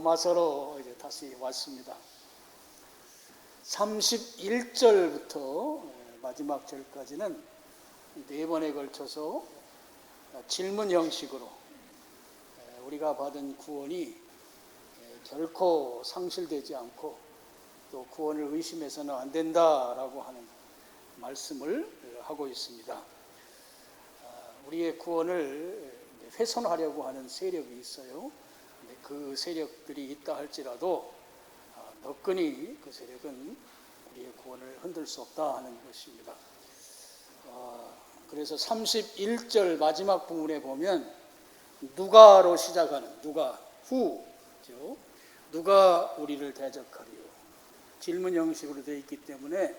로마서로 이제 다시 왔습니다. 31절부터 마지막 절까지는 네 번에 걸쳐서 질문 형식으로 우리가 받은 구원이 결코 상실되지 않고 또 구원을 의심해서는 안 된다라고 하는 말씀을 하고 있습니다. 우리의 구원을 훼손하려고 하는 세력이 있어요. 그 세력들이 있다 할지라도 너끈히 그 세력은 우리의 구원을 흔들 수 없다 하는 것입니다. 그래서 31절 마지막 부분에 보면 누가로 시작하는 누가 후죠. 누가 우리를 대적하리요. 질문 형식으로 되어 있기 때문에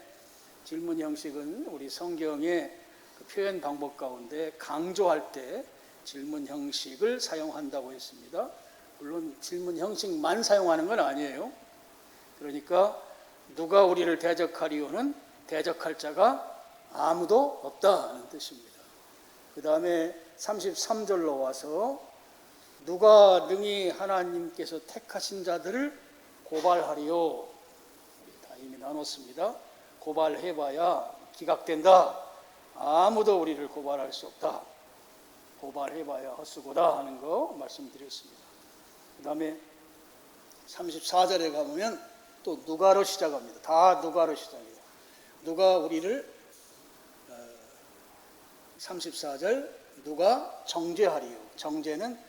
질문 형식은 우리 성경의 그 표현 방법 가운데 강조할 때 질문 형식을 사용한다고 했습니다. 물론 질문 형식만 사용하는 건 아니에요. 그러니까 누가 우리를 대적하리요는 대적할 자가 아무도 없다는 뜻입니다. 그 다음에 33절로 와서 누가 능히 하나님께서 택하신 자들을 고발하리요. 다 이미 나눴습니다. 고발해봐야 기각된다. 아무도 우리를 고발할 수 없다. 고발해봐야 헛수고다 하는 거 말씀드렸습니다. 그 다음에 34절에 가보면 또 누가로 시작합니다. 다 누가로 시작해요. 누가 우리를 34절 누가 정죄하리요. 정죄는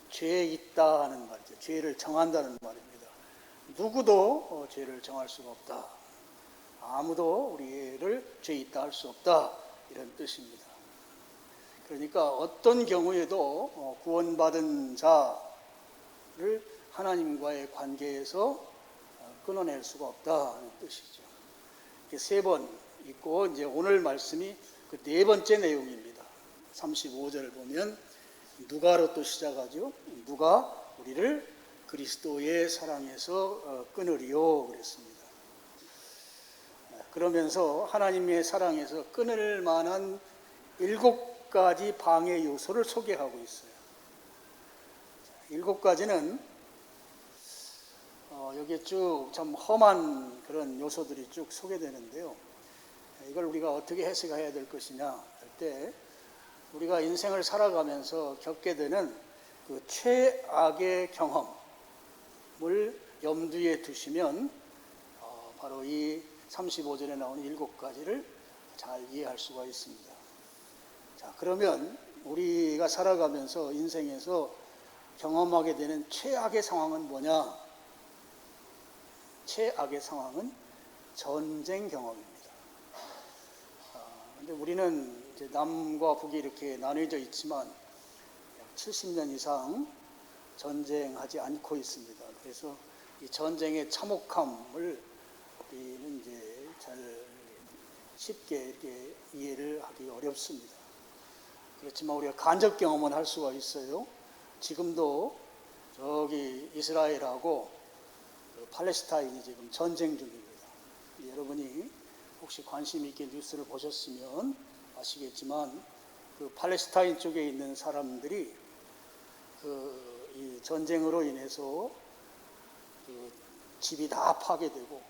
죄에 있다 하는 말이죠. 죄를 정한다는 말입니다. 누구도 죄를 정할 수가 없다. 아무도 우리를 죄에 있다 할 수 없다. 이런 뜻입니다. 그러니까 어떤 경우에도 구원받은 자를 하나님과의 관계에서 끊어낼 수가 없다는 뜻이죠. 이렇게 세 번 있고 이제 오늘 말씀이 그 네 번째 내용입니다. 35절을 보면 누가로 또 시작하죠. 누가 우리를 그리스도의 사랑에서 끊으리요 그랬습니다. 그러면서 하나님의 사랑에서 끊을 만한 7가지 방해 요소를 소개하고 있어요. 7가지는 여기에 쭉 참 험한 그런 요소들이 쭉 소개되는데요. 이걸 우리가 어떻게 해석해야 될 것이냐 할 때 우리가 인생을 살아가면서 겪게 되는 그 최악의 경험을 염두에 두시면 바로 이 35절에 나오는 7가지를 잘 이해할 수가 있습니다. 자, 그러면 우리가 살아가면서 인생에서 경험하게 되는 최악의 상황은 뭐냐? 최악의 상황은 전쟁 경험입니다. 근데 우리는 이제 남과 북이 이렇게 나뉘어져 있지만 70년 이상 전쟁하지 않고 있습니다. 그래서 이 전쟁의 참혹함을 우리는 이제 잘 쉽게 이렇게 이해를 하기 어렵습니다. 그렇지만 우리가 간접 경험은 할 수가 있어요. 지금도 저기 이스라엘하고 팔레스타인이 지금 전쟁 중입니다. 여러분이 혹시 관심 있게 뉴스를 보셨으면 아시겠지만 그 팔레스타인 쪽에 있는 사람들이 이 전쟁으로 인해서 그 집이 다 파괴되고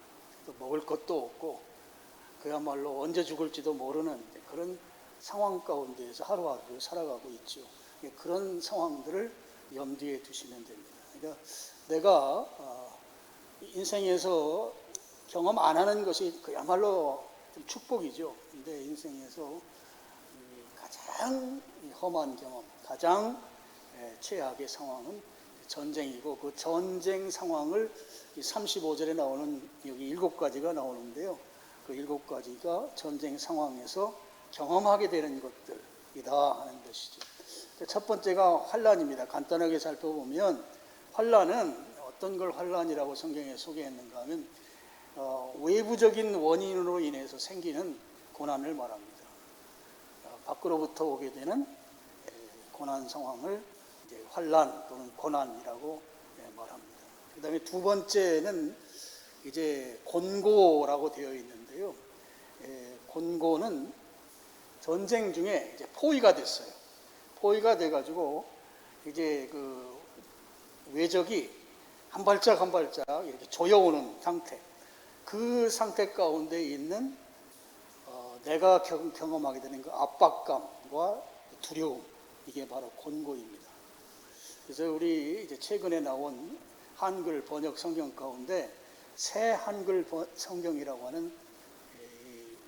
또 먹을 것도 없고 그야말로 언제 죽을지도 모르는 그런 상황 가운데에서 하루하루 살아가고 있죠. 그런 상황들을 염두에 두시면 됩니다. 그러니까 내가 인생에서 경험 안 하는 것이 그야말로 좀 축복이죠. 근데 인생에서 가장 험한 경험, 가장 최악의 상황은 전쟁이고 그 전쟁 상황을 35절에 나오는 여기 7가지가 나오는데요. 그 7가지가 전쟁 상황에서 경험하게 되는 것들이다 하는 것이죠. 첫 번째가 환난입니다. 간단하게 살펴보면 환난은 어떤 걸 환난이라고 성경에 소개했는가 하면 외부적인 원인으로 인해서 생기는 고난을 말합니다. 밖으로부터 오게 되는 고난 상황을 이제 환난 또는 고난이라고 말합니다. 그 다음에 두 번째는 이제 곤고라고 되어 있는데요. 곤고는 전쟁 중에 이제 포위가 됐어요. 포위가 돼가지고 이제 그 외적이 한 발짝 한 발짝 이렇게 조여오는 상태, 그 상태 가운데 있는 내가 경험하게 되는 그 압박감과 두려움, 이게 바로 곤고입니다. 그래서 우리 이제 최근에 나온 한글 번역 성경 가운데 새 한글 성경이라고 하는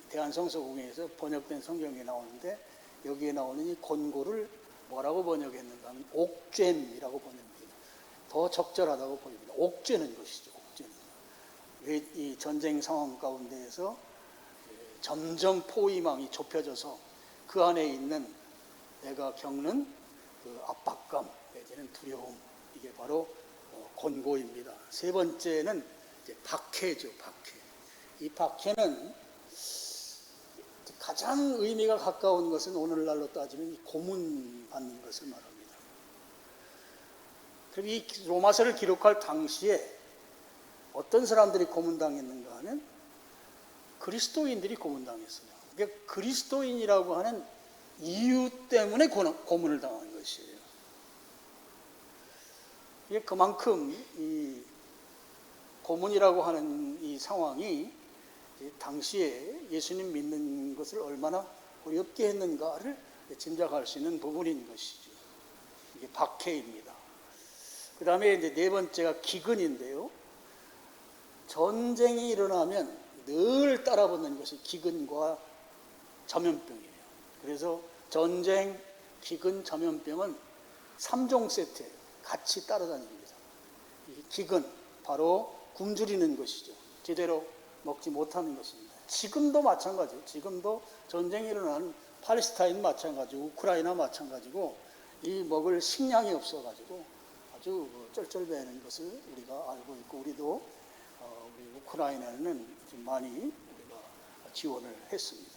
대한성서공회에서 번역된 성경이 나오는데, 여기에 나오는 이 곤고를 뭐라고 번역했는가 하면 옥죄이라고 번역합니다. 더 적절하다고 보입니다. 옥죄는 것이죠. 옥죄는. 이 전쟁 상황 가운데에서 점점 포위망이 좁혀져서 그 안에 있는 내가 겪는 그 압박감, 내지는 두려움, 이게 바로 곤고입니다. 세 번째는 이제 박해죠. 박해. 이 박해는 가장 의미가 가까운 것은 오늘날로 따지면 이 고문 받는 것을 말합니다. 그럼 이 로마서를 기록할 당시에 어떤 사람들이 고문당했는가 하면 그리스도인들이 고문당했어요. 그러니까 그리스도인이라고 하는 이유 때문에 고문을 당한 것이에요. 이게 그만큼 이 고문이라고 하는 이 상황이 당시에 예수님 믿는 것을 얼마나 어렵게 했는가를 짐작할 수 있는 부분인 것이죠. 이게 박해입니다. 그 다음에 이제 네 번째가 기근인데요. 전쟁이 일어나면 늘 따라붙는 것이 기근과 전염병이에요. 그래서 전쟁, 기근, 전염병은 3종 세트에 같이 따라다닙니다. 이 기근, 바로 굶주리는 것이죠. 제대로 먹지 못하는 것입니다. 지금도 마찬가지예요. 지금도 전쟁이 일어나는 팔레스타인 마찬가지고 우크라이나 마찬가지고 이 먹을 식량이 없어가지고 아주 쩔쩔매는 것을 우리가 알고 있고, 우리도 우리 우크라이나는 좀 많이 우리가 지원을 했습니다.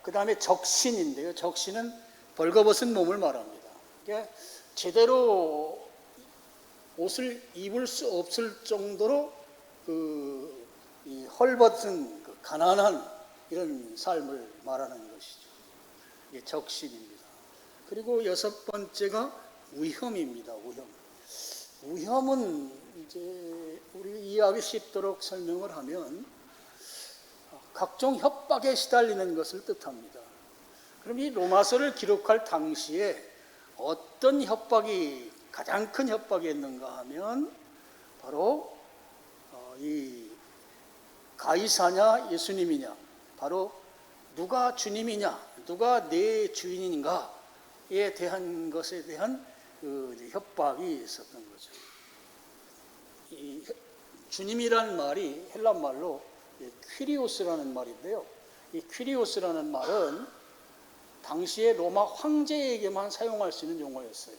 그 다음에 적신인데요. 적신은 벌거벗은 몸을 말합니다. 그러니까 제대로 옷을 입을 수 없을 정도로 이 헐벗은 가난한 이런 삶을 말하는 것이죠. 이게 적신입니다. 그리고 여섯 번째가 위험입니다. 위험은 이제 우리 이해하기 쉽도록 설명을 하면 각종 협박에 시달리는 것을 뜻합니다. 그럼 이 로마서를 기록할 당시에 어떤 협박이 가장 큰 협박이었는가 하면 바로 이 가이사냐 예수님이냐, 바로 누가 주님이냐, 누가 내 주인인가에 대한 것에 대한 그 협박이 있었던 거죠. 이 주님이라는 말이 헬라 말로 퀴리오스라는 말인데요. 이 퀴리오스라는 말은 당시에 로마 황제에게만 사용할 수 있는 용어였어요.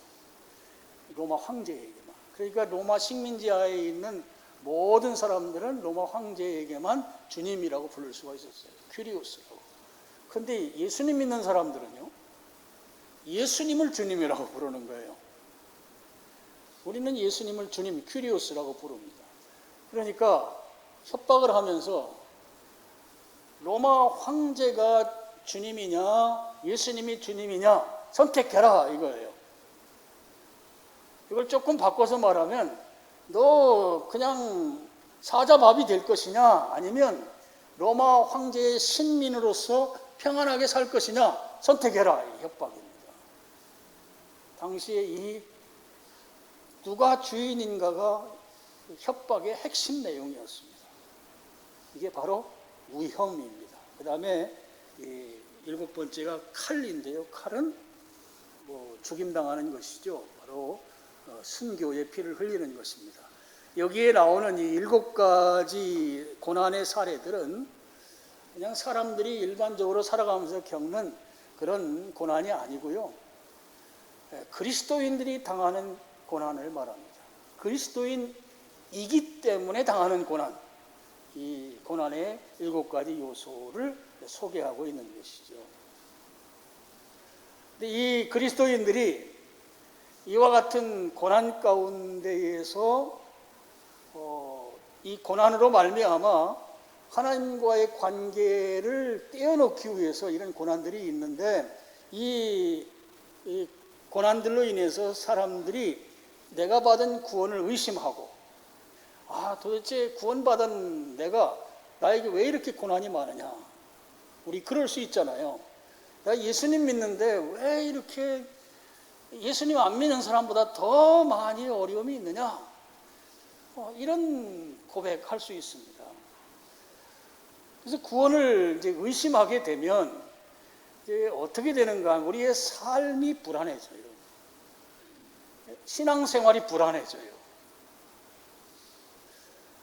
로마 황제에게만. 그러니까 로마 식민지하에 있는 모든 사람들은 로마 황제에게만 주님이라고 부를 수가 있었어요. 퀴리오스라고. 그런데 예수님 믿는 사람들은요, 예수님을 주님이라고 부르는 거예요. 우리는 예수님을 주님, 퀴리오스라고 부릅니다. 그러니까 협박을 하면서 로마 황제가 주님이냐, 예수님이 주님이냐 선택해라 이거예요. 이걸 조금 바꿔서 말하면 너 그냥 사자밥이 될 것이냐, 아니면 로마 황제의 신민으로서 평안하게 살 것이냐 선택해라, 이 협박입니다. 당시에 이 누가 주인인가가 협박의 핵심 내용이었습니다. 이게 바로 위험입니다. 그 다음에 일곱 번째가 칼인데요. 칼은 죽임당하는 것이죠. 바로 순교의 피를 흘리는 것입니다. 여기에 나오는 이 7가지 고난의 사례들은 그냥 사람들이 일반적으로 살아가면서 겪는 그런 고난이 아니고요. 그리스도인들이 당하는 고난을 말합니다. 그리스도인이기 때문에 당하는 고난, 이 고난의 7가지 요소를 소개하고 있는 것이죠. 근데 이 그리스도인들이 이와 같은 고난 가운데에서 이 고난으로 말미암아 하나님과의 관계를 떼어놓기 위해서 이런 고난들이 있는데, 이 고난들로 인해서 사람들이 내가 받은 구원을 의심하고, 도대체 구원받은 내가 나에게 왜 이렇게 고난이 많으냐. 우리 그럴 수 있잖아요. 나 예수님 믿는데 왜 이렇게 예수님 안 믿는 사람보다 더 많이 어려움이 있느냐. 이런 고백할 수 있습니다. 그래서 구원을 이제 의심하게 되면 이제 어떻게 되는가? 우리의 삶이 불안해져요. 신앙생활이 불안해져요.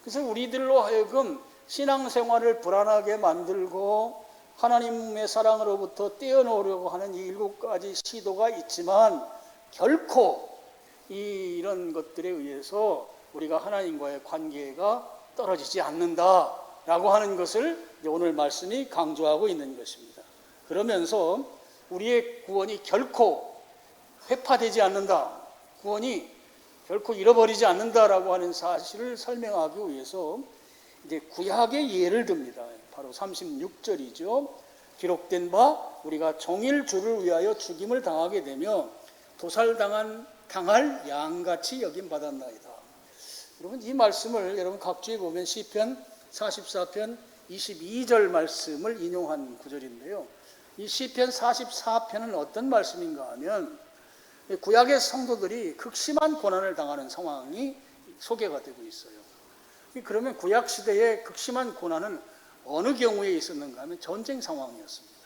그래서 우리들로 하여금 신앙생활을 불안하게 만들고 하나님의 사랑으로부터 떼어놓으려고 하는 이 7가지 시도가 있지만 결코 이런 것들에 의해서 우리가 하나님과의 관계가 떨어지지 않는다라고 하는 것을 오늘 말씀이 강조하고 있는 것입니다. 그러면서 우리의 구원이 결코 회파되지 않는다, 구원이 결코 잃어버리지 않는다라고 하는 사실을 설명하기 위해서 이제 구약의 예를 듭니다. 바로 36절이죠. 기록된 바 우리가 종일 주를 위하여 죽임을 당하게 되며 당할 양같이 여김 받았나이다. 여러분 이 말씀을 여러분 각주에 보면 시편 44편 22절 말씀을 인용한 구절인데요. 이 시편 44편은 어떤 말씀인가 하면 구약의 성도들이 극심한 고난을 당하는 상황이 소개가 되고 있어요. 그러면 구약 시대의 극심한 고난은 어느 경우에 있었는가 하면 전쟁 상황이었습니다.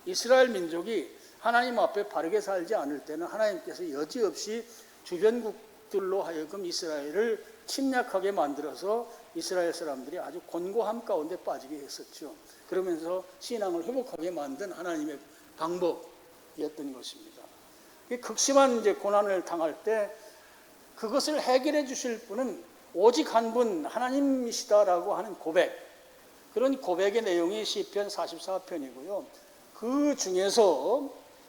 이스라엘 민족이 하나님 앞에 바르게 살지 않을 때는 하나님께서 여지없이 주변국들로 하여금 이스라엘을 침략하게 만들어서 이스라엘 사람들이 아주 곤고함 가운데 빠지게 했었죠. 그러면서 신앙을 회복하게 만든 하나님의 방법이었던 것입니다. 극심한 이제 고난을 당할 때 그것을 해결해 주실 분은 오직 한 분 하나님이시다라고 하는 고백, 그런 고백의 내용이 시편 44편이고요. 그 중에서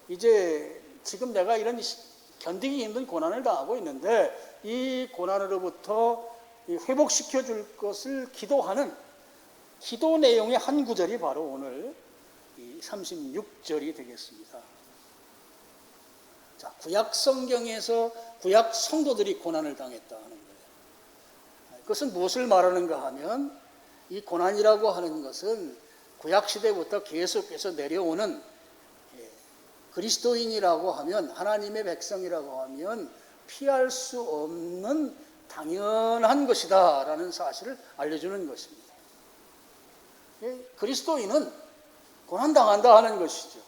이제 지금 내가 이런 견디기 힘든 고난을 당하고 있는데 이 고난으로부터 회복시켜 줄 것을 기도하는 기도 내용의 한 구절이 바로 오늘 이 36절이 되겠습니다. 자, 구약 성경에서 구약 성도들이 고난을 당했다 하는 거예요. 그것은 무엇을 말하는가 하면 이 고난이라고 하는 것은 구약 시대부터 계속해서 내려오는 그리스도인이라고 하면 하나님의 백성이라고 하면 피할 수 없는 당연한 것이다 라는 사실을 알려주는 것입니다. 그리스도인은 고난당한다 하는 것이죠.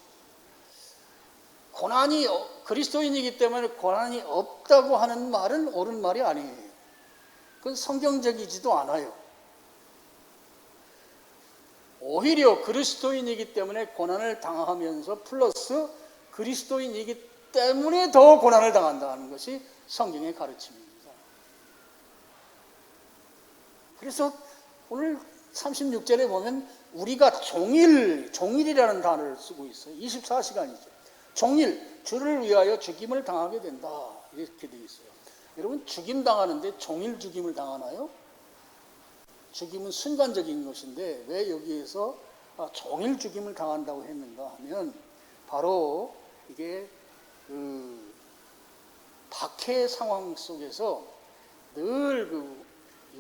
고난이 그리스도인이기 때문에 고난이 없다고 하는 말은 옳은 말이 아니에요. 그건 성경적이지도 않아요. 오히려 그리스도인이기 때문에 고난을 당하면서 플러스 그리스도인이기 때문에 더 고난을 당한다는 것이 성경의 가르침입니다. 그래서 오늘 36절에 보면 우리가 종일이라는 단어를 쓰고 있어요. 24시간이죠. 종일, 주를 위하여 죽임을 당하게 된다. 이렇게 되어 있어요. 여러분, 죽임 당하는데 종일 죽임을 당하나요? 죽임은 순간적인 것인데 왜 여기에서 종일 죽임을 당한다고 했는가 하면 바로 이게 그 박해 상황 속에서 늘 그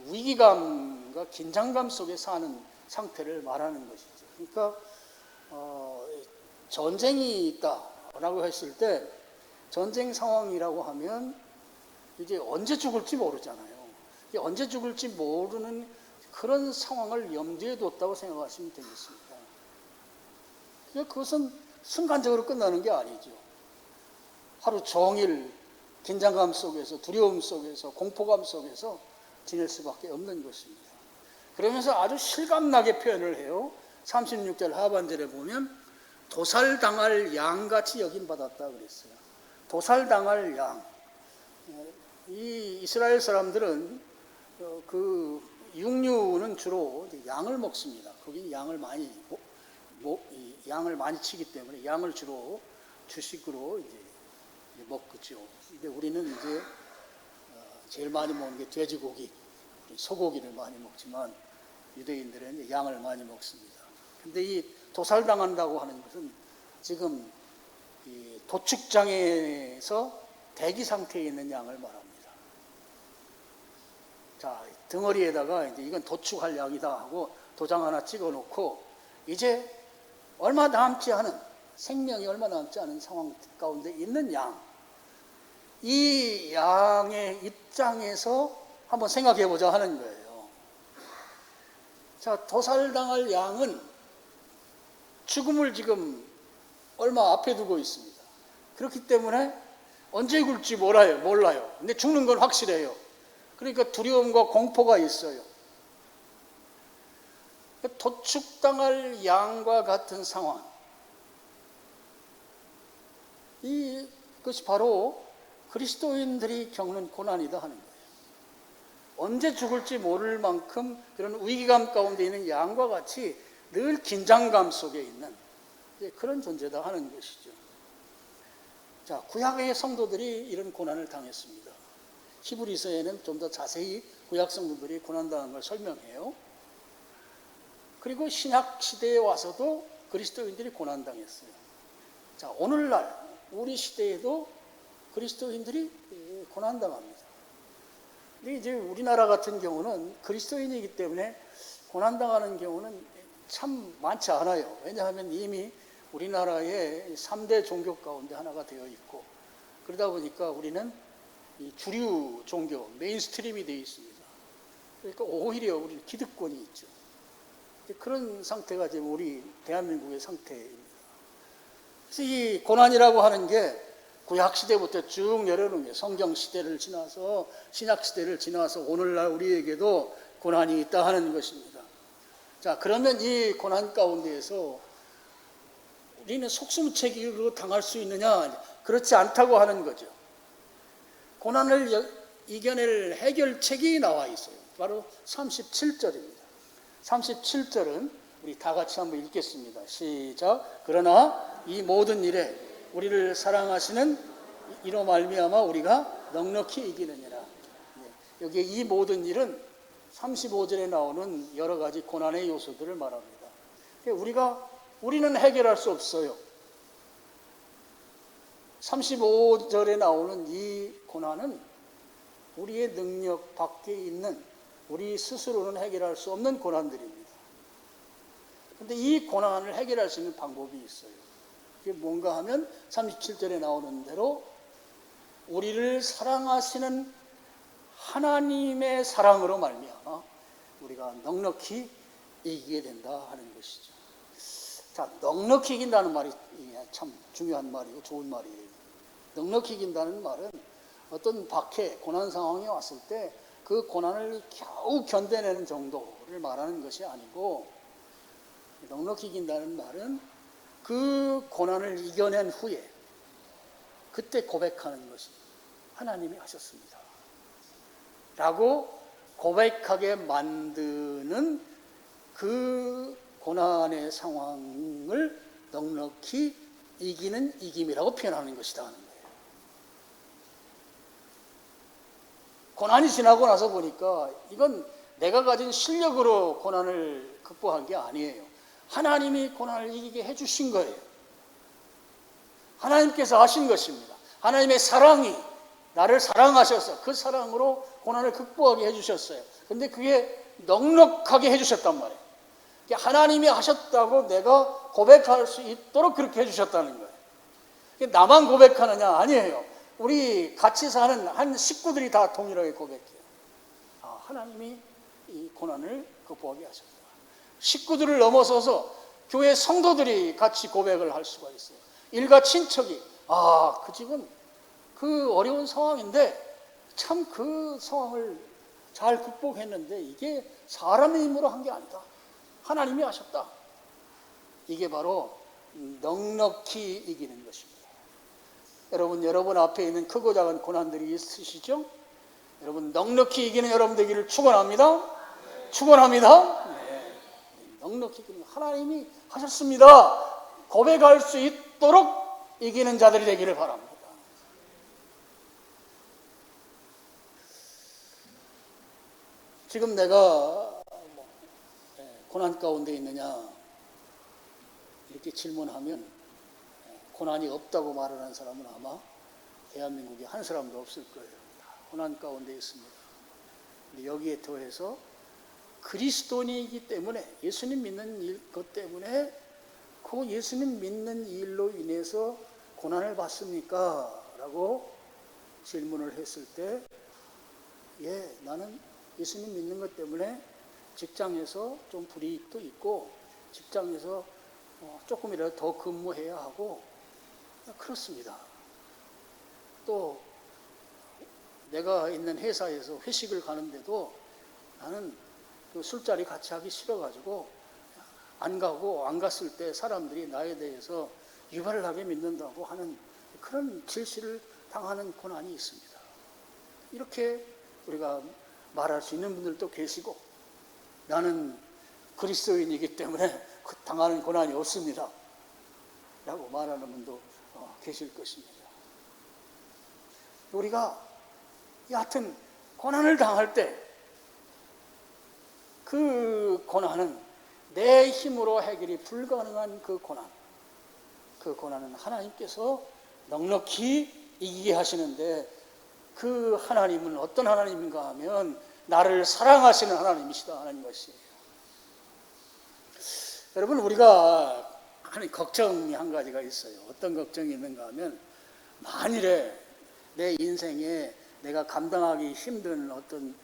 위기감과 긴장감 속에 사는 상태를 말하는 것이죠. 그러니까 전쟁이 있다라고 했을 때 전쟁 상황이라고 하면 이제 언제 죽을지 모르잖아요. 언제 죽을지 모르는 그런 상황을 염두에 뒀다고 생각하시면 되겠습니다. 그것은 순간적으로 끝나는 게 아니죠. 하루 종일 긴장감 속에서, 두려움 속에서, 공포감 속에서 지낼 수밖에 없는 것입니다. 그러면서 아주 실감나게 표현을 해요. 36절 하반절에 보면 도살당할 양같이 여김받았다 그랬어요. 도살당할 양. 이 이스라엘 사람들은 그 육류는 주로 양을 먹습니다. 거기 양을 많이 치기 때문에 양을 주로 주식으로 이제 먹죠. 근데 우리는 이제 제일 많이 먹는 게 돼지고기, 소고기를 많이 먹지만 유대인들은 이제 양을 많이 먹습니다. 근데 이 도살당한다고 하는 것은 지금 이 도축장에서 대기 상태에 있는 양을 말합니다. 자, 덩어리에다가 이제 이건 도축할 양이다 하고 도장 하나 찍어 놓고 이제 얼마 남지 않은, 생명이 얼마 남지 않은 상황 가운데 있는 양, 이 양의 입장에서 한번 생각해 보자 하는 거예요. 자, 도살당할 양은 죽음을 지금 얼마 앞에 두고 있습니다. 그렇기 때문에 언제 죽을지 몰라요. 근데 죽는 건 확실해요. 그러니까 두려움과 공포가 있어요. 도축당할 양과 같은 상황, 이것이 바로 그리스도인들이 겪는 고난이다 하는 거예요. 언제 죽을지 모를 만큼 그런 위기감 가운데 있는 양과 같이 늘 긴장감 속에 있는 그런 존재다 하는 것이죠. 자, 구약의 성도들이 이런 고난을 당했습니다. 히브리서에는 좀 더 자세히 구약 성도들이 고난당한 걸 설명해요. 그리고 신약 시대에 와서도 그리스도인들이 고난당했어요. 자, 오늘날 우리 시대에도 그리스도인들이 고난당합니다. 근데 이제 우리나라 같은 경우는 그리스도인이기 때문에 고난당하는 경우는 참 많지 않아요. 왜냐하면 이미 우리나라의 3대 종교 가운데 하나가 되어 있고, 그러다 보니까 우리는 이 주류 종교, 메인스트림이 되어 있습니다. 그러니까 오히려 우리는 기득권이 있죠. 그런 상태가 지금 우리 대한민국의 상태입니다. 그래서 이 고난이라고 하는 게 구약 시대부터 쭉 내려오는 게 성경 시대를 지나서 신약 시대를 지나서 오늘날 우리에게도 고난이 있다 하는 것입니다. 자, 그러면 이 고난 가운데에서 우리는 속수무책으로 당할 수 있느냐? 그렇지 않다고 하는 거죠. 고난을 이겨낼 해결책이 나와 있어요. 바로 37절입니다. 37절은 우리 다 같이 한번 읽겠습니다. 시작. 그러나 이 모든 일에 우리를 사랑하시는 이로 말미암아 우리가 넉넉히 이기느니라. 여기에 이 모든 일은 35절에 나오는 여러 가지 고난의 요소들을 말합니다. 우리는 해결할 수 없어요. 35절에 나오는 이 고난은 우리의 능력 밖에 있는, 우리 스스로는 해결할 수 없는 고난들입니다. 그런데 이 고난을 해결할 수 있는 방법이 있어요. 그게 뭔가 하면 37절에 나오는 대로 우리를 사랑하시는 하나님의 사랑으로 말미암아 우리가 넉넉히 이기게 된다 하는 것이죠. 자, 넉넉히 이긴다는 말이 참 중요한 말이고 좋은 말이에요. 넉넉히 이긴다는 말은 어떤 박해, 고난 상황이 왔을 때 그 고난을 겨우 견뎌내는 정도를 말하는 것이 아니고, 넉넉히 이긴다는 말은 그 고난을 이겨낸 후에 그때 고백하는 것이 하나님이 하셨습니다 라고 고백하게 만드는 그 고난의 상황을 넉넉히 이기는 이김이라고 표현하는 것이다 하는 거예요. 고난이 지나고 나서 보니까 이건 내가 가진 실력으로 고난을 극복한 게 아니에요. 하나님이 고난을 이기게 해주신 거예요. 하나님께서 하신 것입니다. 하나님의 사랑이 나를 사랑하셔서 그 사랑으로 고난을 극복하게 해주셨어요. 근데 그게 넉넉하게 해주셨단 말이에요. 하나님이 하셨다고 내가 고백할 수 있도록 그렇게 해주셨다는 거예요. 나만 고백하느냐? 아니에요. 우리 같이 사는 한 식구들이 다 동일하게 고백해요. 하나님이 이 고난을 극복하게 하셨다. 식구들을 넘어서서 교회 성도들이 같이 고백을 할 수가 있어요. 일가 친척이 그 집은 그 어려운 상황인데 참 그 상황을 잘 극복했는데 이게 사람의 힘으로 한 게 아니다. 하나님이 하셨다. 이게 바로 넉넉히 이기는 것입니다. 여러분 앞에 있는 크고 작은 고난들이 있으시죠? 여러분 넉넉히 이기는 여러분 되기를 축원합니다. 축원합니다. 네. 넉넉히 이기는 하나님이 하셨습니다. 고백할 수 있도록 이기는 자들이 되기를 바랍니다. 지금 내가 고난 가운데 있느냐 이렇게 질문하면 고난이 없다고 말하는 사람은 아마 대한민국에 한 사람도 없을 거예요. 고난 가운데 있습니다. 여기에 더해서 그리스도인이기 때문에 예수님 믿는 것 때문에 그 예수님 믿는 일로 인해서 고난을 받습니까? 라고 질문을 했을 때 예, 나는 예수님 믿는 것 때문에 직장에서 좀 불이익도 있고 직장에서 조금이라도 더 근무해야 하고 그렇습니다. 또 내가 있는 회사에서 회식을 가는데도 나는 그 술자리 같이 하기 싫어가지고 안 가고 안 갔을 때 사람들이 나에 대해서 유발하게 믿는다고 하는 그런 질시를 당하는 고난이 있습니다. 이렇게 우리가 말할 수 있는 분들도 계시고 나는 그리스도인이기 때문에 당하는 고난이 없습니다 라고 말하는 분도 계실 것입니다. 우리가 여하튼 고난을 당할 때 그 고난은 내 힘으로 해결이 불가능한 그 고난은 하나님께서 넉넉히 이기게 하시는데 그 하나님은 어떤 하나님인가 하면 나를 사랑하시는 하나님이시다 하는 것이에요. 여러분, 우리가 하는 걱정이 한 가지가 있어요. 어떤 걱정이 있는가 하면 만일에 내 인생에 내가 감당하기 힘든 어떤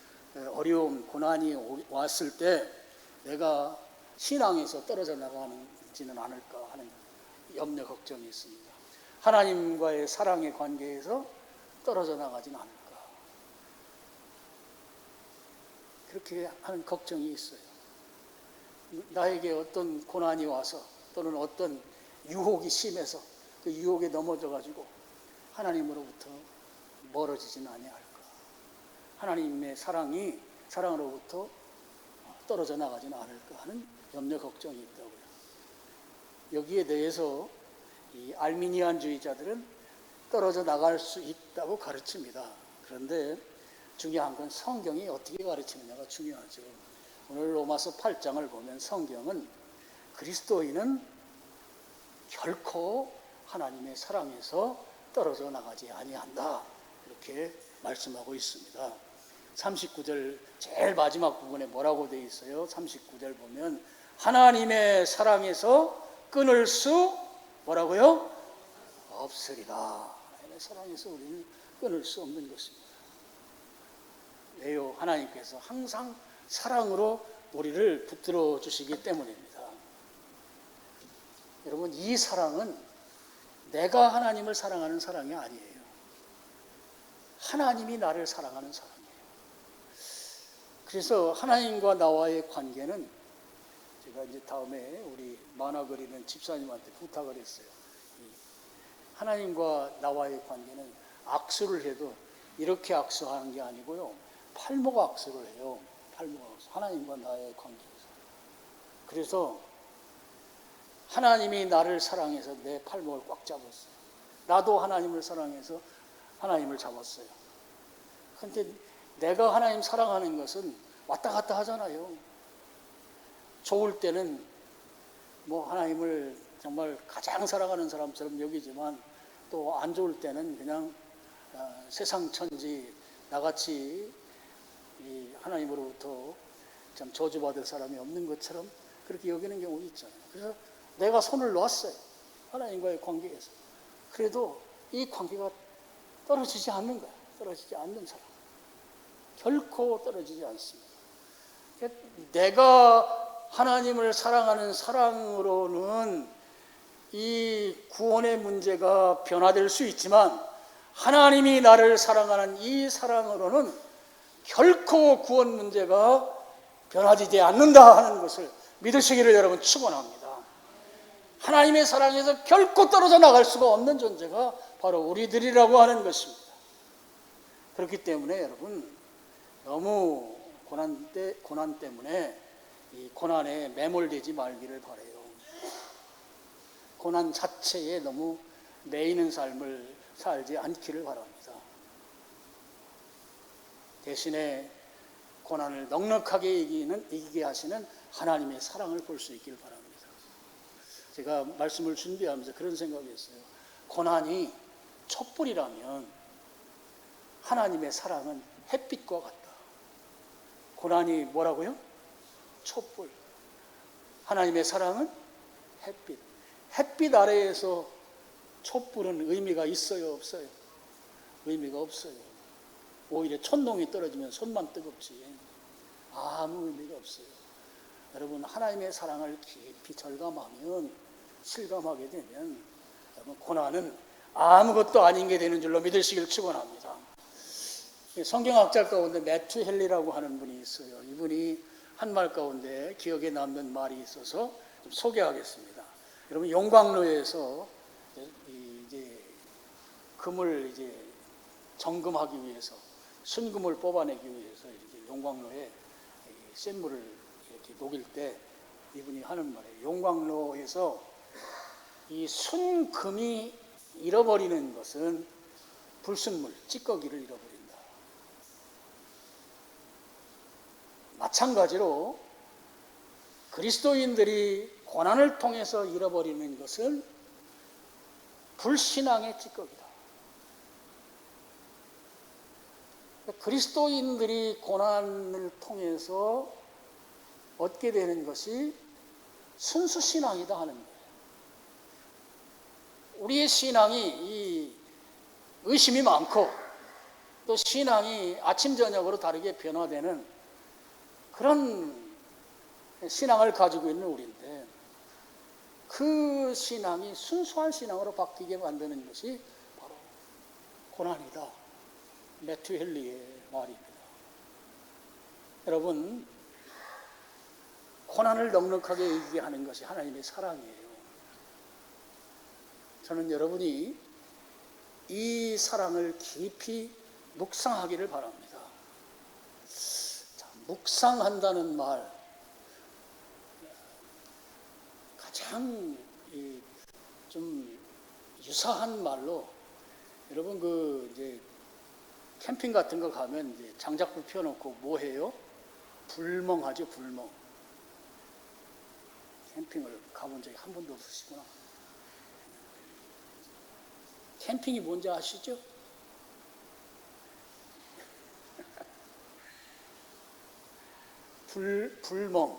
어려움, 고난이 왔을 때 내가 신앙에서 떨어져 나가지는 않을까 하는 염려, 걱정이 있습니다. 하나님과의 사랑의 관계에서 떨어져 나가지는 않을까 그렇게 하는 걱정이 있어요. 나에게 어떤 고난이 와서 또는 어떤 유혹이 심해서 그 유혹에 넘어져 가지고 하나님으로부터 멀어지지는 아니할까. 하나님의 사랑으로부터 떨어져 나가지는 않을까 하는 염려 걱정이 있다고요. 여기에 대해서 이 알미니안주의자들은 떨어져 나갈 수 있다고 가르칩니다. 그런데 중요한 건 성경이 어떻게 가르치느냐가 중요하죠. 오늘 로마서 8장을 보면 성경은 그리스도인은 결코 하나님의 사랑에서 떨어져 나가지 아니한다 이렇게 말씀하고 있습니다. 39절 제일 마지막 부분에 뭐라고 되어 있어요? 39절 보면 하나님의 사랑에서 끊을 수 뭐라고요? 없으리라. 하나님의 사랑에서 우리는 끊을 수 없는 것입니다. 왜요? 하나님께서 항상 사랑으로 우리를 붙들어 주시기 때문입니다. 여러분, 이 사랑은 내가 하나님을 사랑하는 사랑이 아니에요. 하나님이 나를 사랑하는 사랑이에요. 그래서 하나님과 나와의 관계는 제가 이제 다음에 우리 만화 그리는 집사님한테 부탁을 했어요. 하나님과 나와의 관계는 악수를 해도 이렇게 악수하는 게 아니고요. 팔목 악수를 해요. 팔목 악수. 하나님과 나의 관계에서. 그래서 하나님이 나를 사랑해서 내 팔목을 꽉 잡았어요. 나도 하나님을 사랑해서 하나님을 잡았어요. 그런데 내가 하나님 사랑하는 것은 왔다 갔다 하잖아요. 좋을 때는 뭐 하나님을 정말 가장 사랑하는 사람처럼 여기지만 또 안 좋을 때는 그냥 세상 천지 나같이 이 하나님으로부터 참 저주받을 사람이 없는 것처럼 그렇게 여기는 경우 있잖아요. 그래서 내가 손을 놨어요. 하나님과의 관계에서. 그래도 이 관계가 떨어지지 않는 거야. 떨어지지 않는 사람. 결코 떨어지지 않습니다. 내가 하나님을 사랑하는 사랑으로는 이 구원의 문제가 변화될 수 있지만 하나님이 나를 사랑하는 이 사랑으로는 결코 구원 문제가 변화되지 않는다 하는 것을 믿으시기를 여러분 축원합니다. 하나님의 사랑에서 결코 떨어져 나갈 수가 없는 존재가 바로 우리들이라고 하는 것입니다. 그렇기 때문에 여러분 너무 고난 때문에 이 고난에 매몰되지 말기를 바라요. 고난 자체에 너무 매이는 삶을 살지 않기를 바랍니다. 대신에 고난을 넉넉하게 이기게 하시는 하나님의 사랑을 볼 수 있기를 바랍니다. 제가 말씀을 준비하면서 그런 생각이 했어요. 고난이 촛불이라면 하나님의 사랑은 햇빛과 같다. 고난이 뭐라고요? 촛불. 하나님의 사랑은 햇빛. 햇빛 아래에서 촛불은 의미가 있어요, 없어요? 의미가 없어요. 오히려 천둥이 떨어지면 손만 뜨겁지 아무 의미가 없어요. 여러분, 하나님의 사랑을 깊이 절감하면, 실감하게 되면 여러분, 고난은 아무것도 아닌 게 되는 줄로 믿으시길 축원합니다. 성경학자 가운데 매튜 헨리라고 하는 분이 있어요. 이분이 한 말 가운데 기억에 남는 말이 있어서 좀 소개하겠습니다. 여러분, 용광로에서 이제 금을 이제 정금하기 위해서, 순금을 뽑아내기 위해서 이렇게 용광로에 쇳물을 이렇게 녹일 때 이분이 하는 말이에요. 용광로에서 이 순금이 잃어버리는 것은 불순물, 찌꺼기를 잃어버린다. 마찬가지로 그리스도인들이 고난을 통해서 잃어버리는 것은 불신앙의 찌꺼기다. 그리스도인들이 고난을 통해서 얻게 되는 것이 순수 신앙이다 하는 거예요. 우리의 신앙이 이 의심이 많고 또 신앙이 아침 저녁으로 다르게 변화되는 그런 신앙을 가지고 있는 우리인데, 그 신앙이 순수한 신앙으로 바뀌게 만드는 것이 바로 고난이다. 매튜 헨리의 말입니다. 여러분, 고난을 넉넉하게 이기게 하는 것이 하나님의 사랑이에요. 저는 여러분이 이 사랑을 깊이 묵상하기를 바랍니다. 자, 묵상한다는 말, 가장 좀 유사한 말로, 여러분 이제 캠핑 같은 거 가면 이제 장작불 피워놓고 뭐 해요? 불멍하죠, 불멍. 캠핑을 가본 적이 한 번도 없으시구나. 캠핑이 뭔지 아시죠? 불멍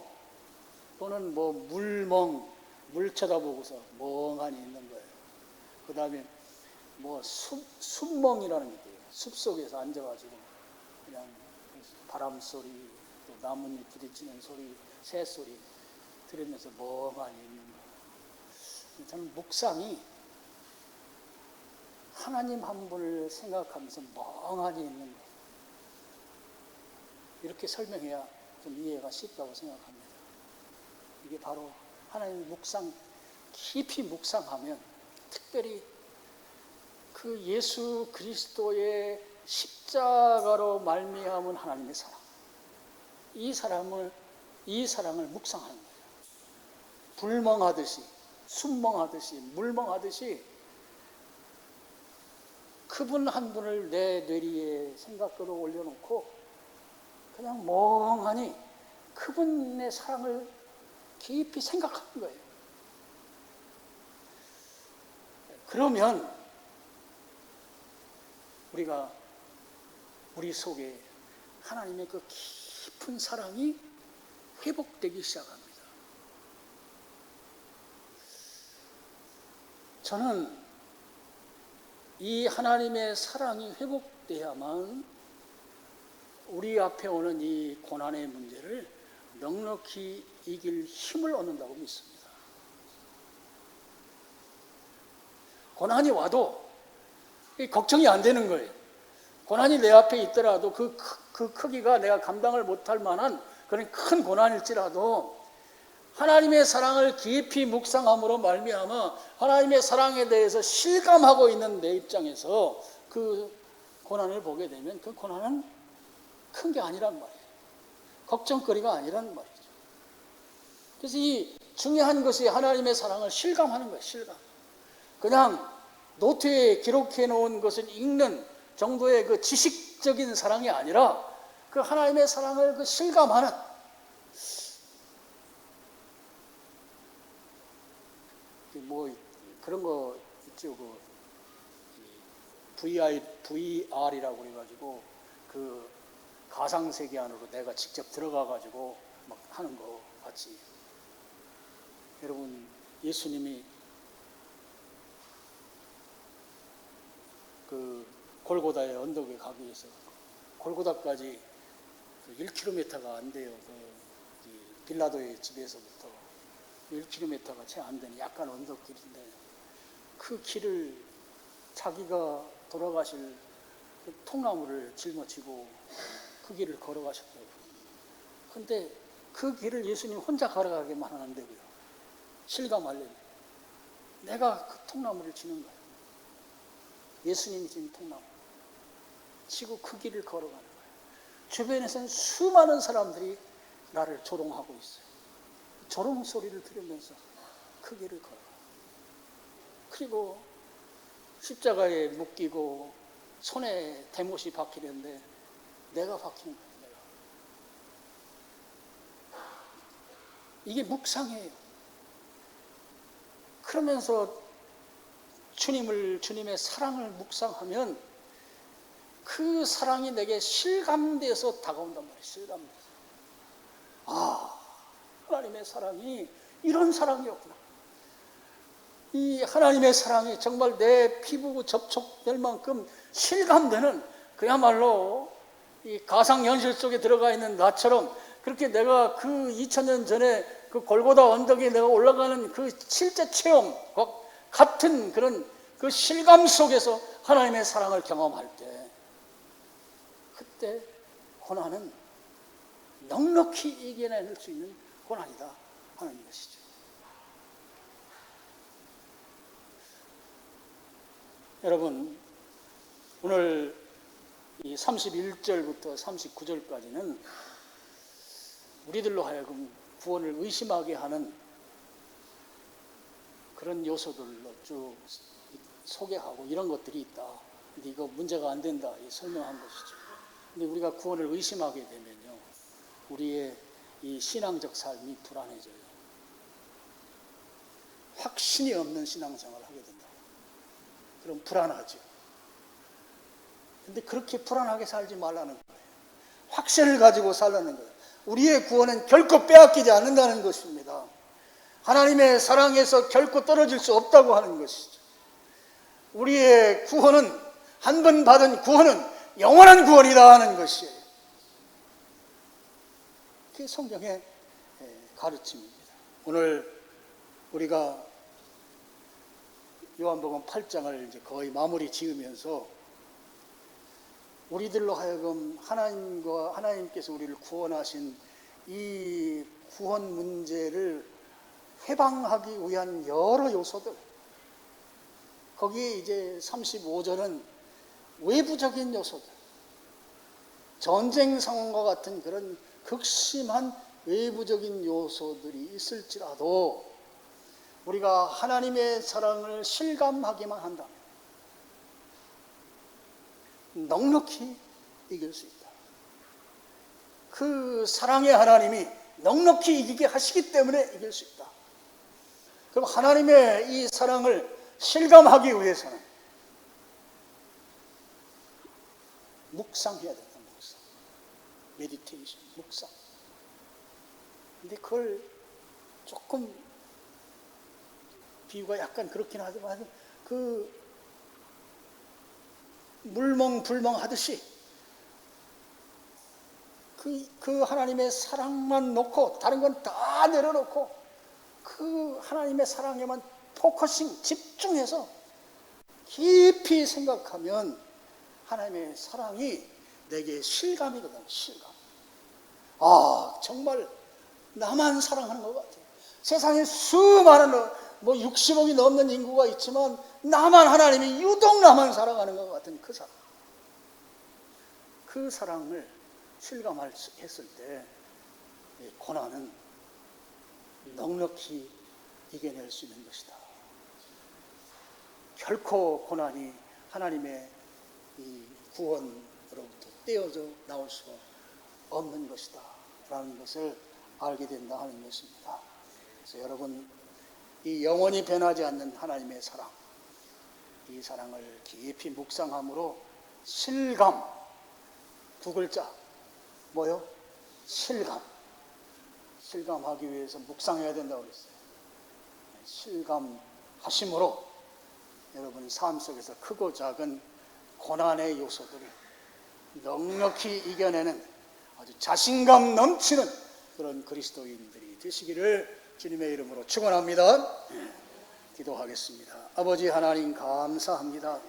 또는 뭐 물멍, 물 쳐다보고서 멍하니 있는 거예요. 그 다음에 뭐 숲멍이라는 게 있대요. 숲 속에서 앉아가지고 그냥 바람 소리, 또 나뭇잎 부딪히는 소리, 새 소리 들으면서 멍하니 있는 거예요. 저는 묵상이 하나님 한 분을 생각하면서 멍하니 있는 거예요. 이렇게 설명해야 좀 이해가 쉽다고 생각합니다. 이게 바로 하나님 묵상, 깊이 묵상하면, 특별히 그 예수 그리스도의 십자가로 말미암은 하나님의 사랑, 이 사랑을 묵상하는 거예요. 불멍하듯이, 순멍하듯이, 물멍하듯이 그분 한 분을 내 뇌리에 생각으로 올려놓고 그냥 멍하니 그분의 사랑을 깊이 생각하는 거예요. 그러면 우리 속에 하나님의 그 깊은 사랑이 회복되기 시작합니다. 저는 이 하나님의 사랑이 회복돼야만 우리 앞에 오는 이 고난의 문제를 넉넉히 이길 힘을 얻는다고 믿습니다. 고난이 와도 걱정이 안 되는 거예요. 고난이 내 앞에 있더라도 그 크기가 내가 감당을 못할 만한 그런 큰 고난일지라도 하나님의 사랑을 깊이 묵상함으로 말미암아 하나님의 사랑에 대해서 실감하고 있는 내 입장에서 그 고난을 보게 되면 그 고난은 큰 게 아니란 말이에요. 걱정거리가 아니란 말이죠. 그래서 이 중요한 것이 하나님의 사랑을 실감하는 거예요. 실감. 그냥 노트에 기록해 놓은 것을 읽는 정도의 그 지식적인 사랑이 아니라 그 하나님의 사랑을 그 실감하는, 뭐 그런 거 있죠. VR이라고 그래가지고 그 가상세계 안으로 내가 직접 들어가 가지고 막 하는 거 같이. 여러분, 예수님이 그 골고다의 언덕에 가기 위해서 골고다까지 1km가 안 돼요. 그 빌라도의 집에서부터 1km가 채 안 되는 약간 언덕길인데 그 길을 자기가 돌아가실 그 통나무를 짊어지고 그 길을 걸어가셨다고. 근데 그 길을 예수님 혼자 걸어가게만 하는데고요. 실감하려면 내가 그 통나무를 지는 거예요. 예수님이 지는 통나무 지고 그 길을 걸어가는 거예요. 주변에서는 수많은 사람들이 나를 조롱하고 있어요. 조롱 소리를 들으면서 그 길을 걸어가요. 그리고 십자가에 묶이고 손에 대못이 박히는데 내가 박히는 거예요. 내가. 이게 묵상이에요. 그러면서 주님의 사랑을 묵상하면 그 사랑이 내게 실감돼서 다가온단 말이에요. 실감돼서. 아, 하나님의 사랑이 이런 사랑이었구나. 이 하나님의 사랑이 정말 내 피부 접촉될 만큼 실감되는, 그야말로 이 가상현실 속에 들어가 있는 나처럼 그렇게 내가 그 2000년 전에 그 골고다 언덕에 내가 올라가는 그 실제 체험과 같은 그런 그 실감 속에서 하나님의 사랑을 경험할 때, 그때 고난은 넉넉히 이겨낼 수 있는 고난이다 하는 것이죠. 여러분, 오늘 이 31절부터 39절까지는 우리들로 하여금 구원을 의심하게 하는 그런 요소들로 쭉 소개하고 이런 것들이 있다. 근데 이거 문제가 안 된다. 설명한 것이죠. 근데 우리가 구원을 의심하게 되면요, 우리의 이 신앙적 삶이 불안해져요. 확신이 없는 신앙생활을 하게 된다. 그럼 불안하죠. 근데 그렇게 불안하게 살지 말라는 거예요. 확신을 가지고 살라는 거예요. 우리의 구원은 결코 빼앗기지 않는다는 것입니다. 하나님의 사랑에서 결코 떨어질 수 없다고 하는 것이죠. 우리의 구원은, 한 번 받은 구원은 영원한 구원이다 하는 것이에요. 그게 성경의 가르침입니다. 오늘 우리가 요한복음 8장을 이제 거의 마무리 지으면서 우리들로 하여금 하나님께서 우리를 구원하신 이 구원 문제를 해방하기 위한 여러 요소들, 거기에 이제 35절은 외부적인 요소들, 전쟁 상황과 같은 그런 극심한 외부적인 요소들이 있을지라도 우리가 하나님의 사랑을 실감하기만 한다면 넉넉히 이길 수 있다. 그 사랑의 하나님이 넉넉히 이기게 하시기 때문에 이길 수 있다. 그럼 하나님의 이 사랑을 실감하기 위해서는 묵상해야 된다. 묵상. 메디테이션, 묵상. 근데 그걸 조금 비유가 약간 그렇긴 하지만 그 물멍불멍 하듯이 그 하나님의 사랑만 놓고 다른 건 다 내려놓고 그 하나님의 사랑에만 포커싱, 집중해서 깊이 생각하면 하나님의 사랑이 내게 실감이거든. 실감. 아, 정말 나만 사랑하는 것 같아요. 세상에 수많은 60억이 넘는 인구가 있지만 나만, 하나님이 유독 나만 사랑하는 것 같은 그 사랑. 그 사랑을 실감했을 때 고난은 넉넉히 이겨낼 수 있는 것이다. 결코 고난이 하나님의 이 구원으로부터 떼어져 나올 수가 없는 것이다 라는 것을 알게 된다 하는 것입니다. 그래서 여러분, 이 영원히 변하지 않는 하나님의 사랑, 이 사랑을 깊이 묵상함으로 실감, 두 글자, 뭐요? 실감하기 위해서 묵상해야 된다고 그랬어요. 실감하심으로 여러분 삶 속에서 크고 작은 고난의 요소들을 넉넉히 이겨내는 아주 자신감 넘치는 그런 그리스도인들이 되시기를 주님의 이름으로 축원합니다. 기도하겠습니다. 아버지 하나님 감사합니다.